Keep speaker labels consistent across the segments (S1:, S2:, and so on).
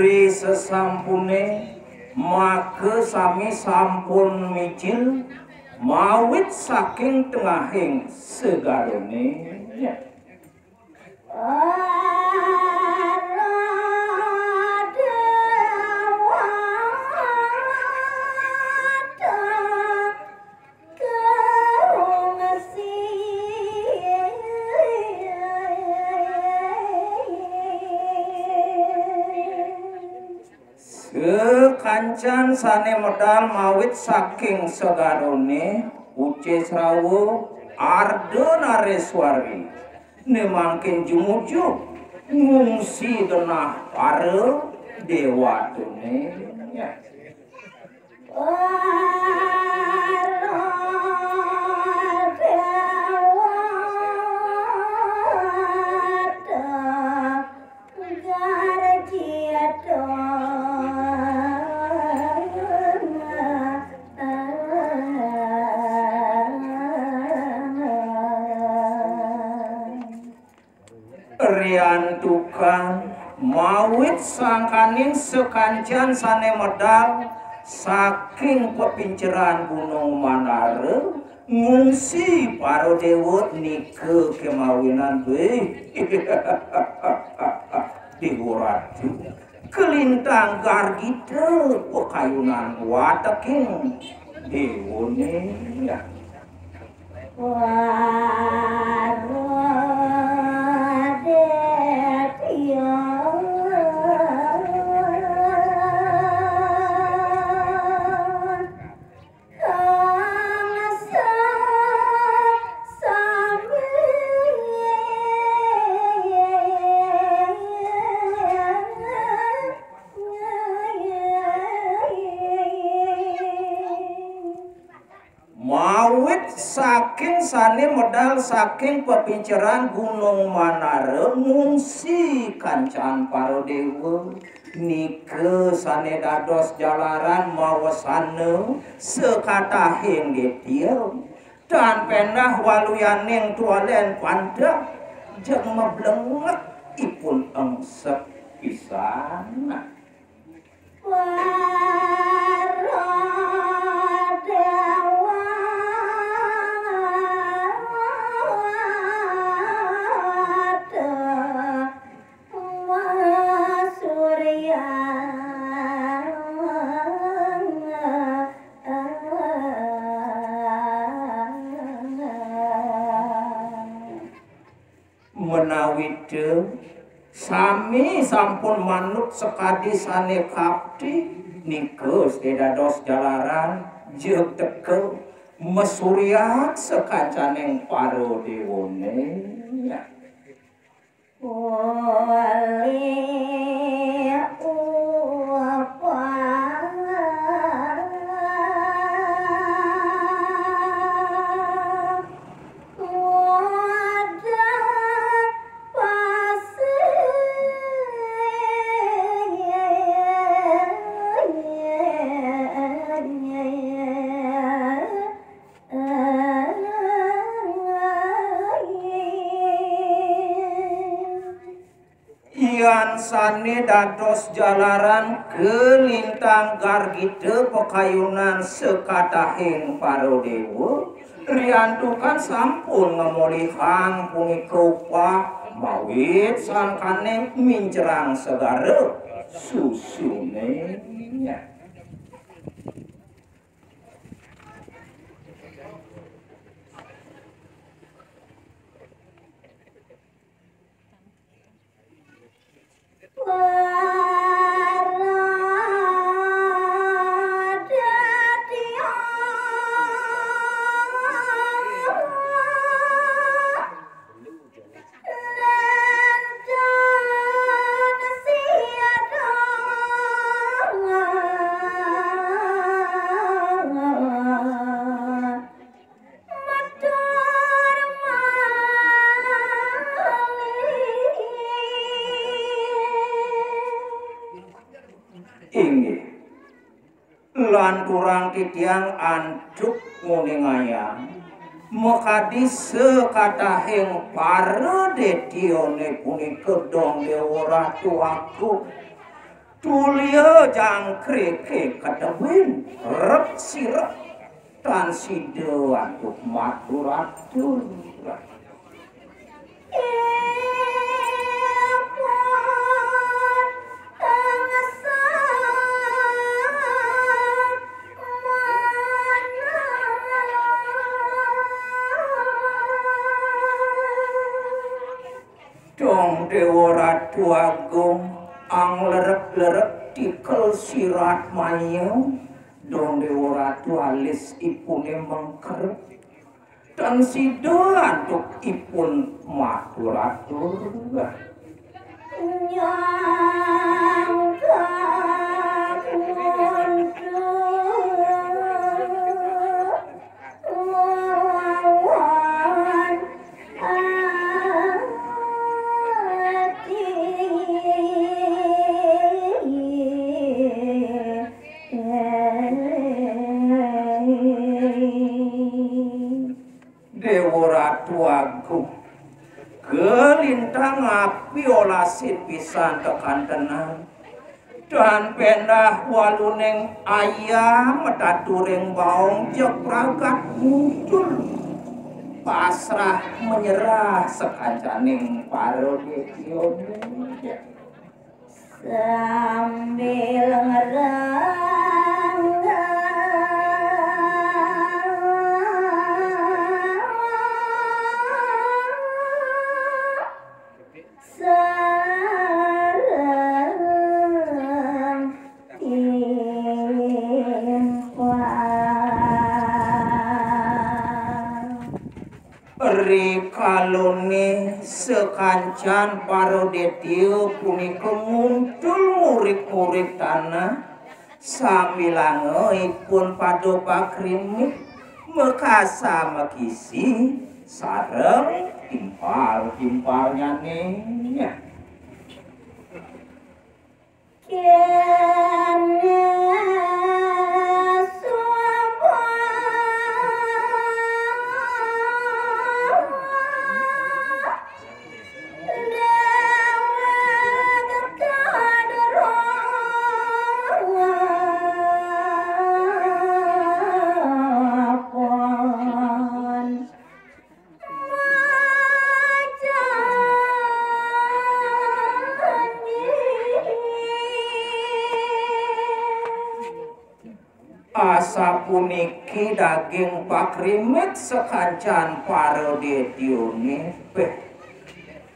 S1: Ri sesampune maka sami sampun micil mawit saking tengahing segarone kancan sane medal mawit saking segarone uce srawu ardo nareswari nemangkin jumujuk ngungsi denah para dewa tune rian tukang mawit sangkaning sekancan sane medal saking pepinceran Gunung Manare ngungsi para dewa nike kemawinan be diurati kelintang gargite pekayunan wataking dewone saking sane medal saking pepinceran Gunung Manare ngungsi kancan para dewa nike sane dados jalaran mawasane sekatahing getieu dan penah waluyaning tualen pandang jeung meblenget ipun engsep pisan menawi sami sampun manut sekadi sane kapti nike sedados jalaran jeung teke mesuriat sekancaning para dewone sane dados jalaran kelintang gargite pekayunan sekatahing para dewa riantukan sampun ngemolihan punika upah mawit sangkane mincerang segara susune lan kurang kitiang antuk nguningayang mekadi sekatahing para detione punika dong dewa ratu aku Tulia jangkreke kadewin rep sirep tan side untuk maturatur. Dong Dewa Ratu Agung ang lerep-lerep tikel sirat mayang. Dong Dewa Ratu alis ipune mengkerep dan sidoan tuk ipun maturatur. Dewa Ratu Agung gelintang api olasin pisan tekan tenang dan pendah waluneng ayam metaturing baong jek pragat muncul pasrah menyerah sekancaning parodekyon sambil ngerang kalone sekancan parodetio punika muncul murid-murid tanah samilangeipun pado pakrimik mekasa mekisi sareng timpal-timpalnya nih asa puniki daging pakrimit sekancan parodetione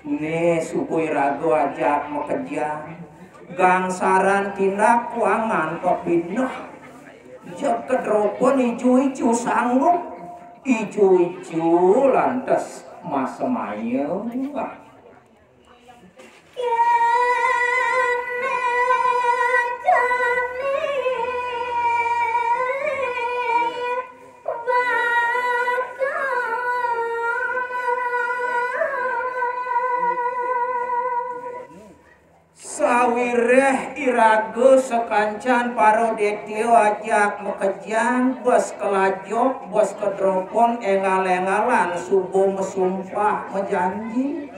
S1: ne sukui rago ajak mekejang gangsaran tindak kuangan pepinah jek kedropon ijo-ijo sanggup ijo-ijo lantas masemaya sawireh irago sekancan parodetio ajak mekejang bos kelajok bos kedropon engal-engalan subuh mesumpah mejanji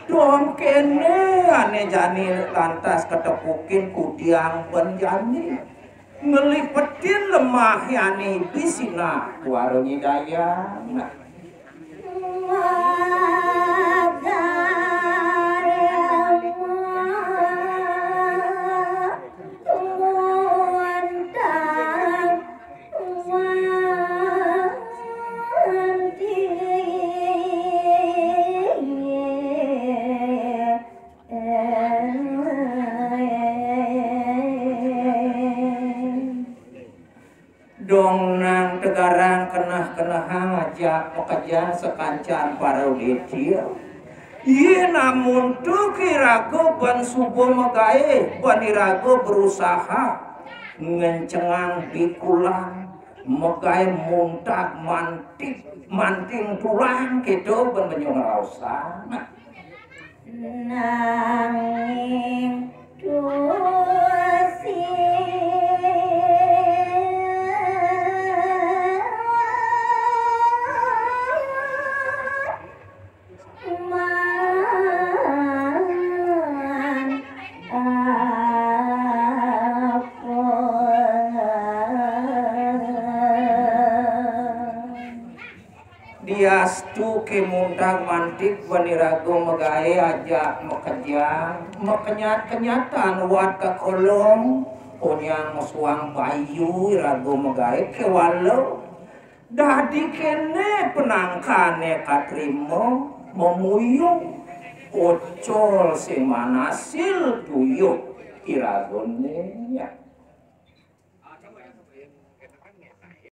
S1: dong kene ane jani lantas ketepukin kudiang penjani ngelipetin lemah yani bisina warungi daya dong nang tegaran kenah-kenah ajak pekerjaan sekancan parodetio iya namun tuh kirago ban subuh megae ban irago berusaha ngencengang bikulang megae muntah manting tulang gitu ban benyong rausan nanging dosi diastu ke muntang mantik banirago magae aja mekejang mekenyat-kenyataan wat ka kolong punya musuang bayu rago magae ke walau dadi kene penangkane katrimo memuyung ocol semanasil tuyuk iragone ya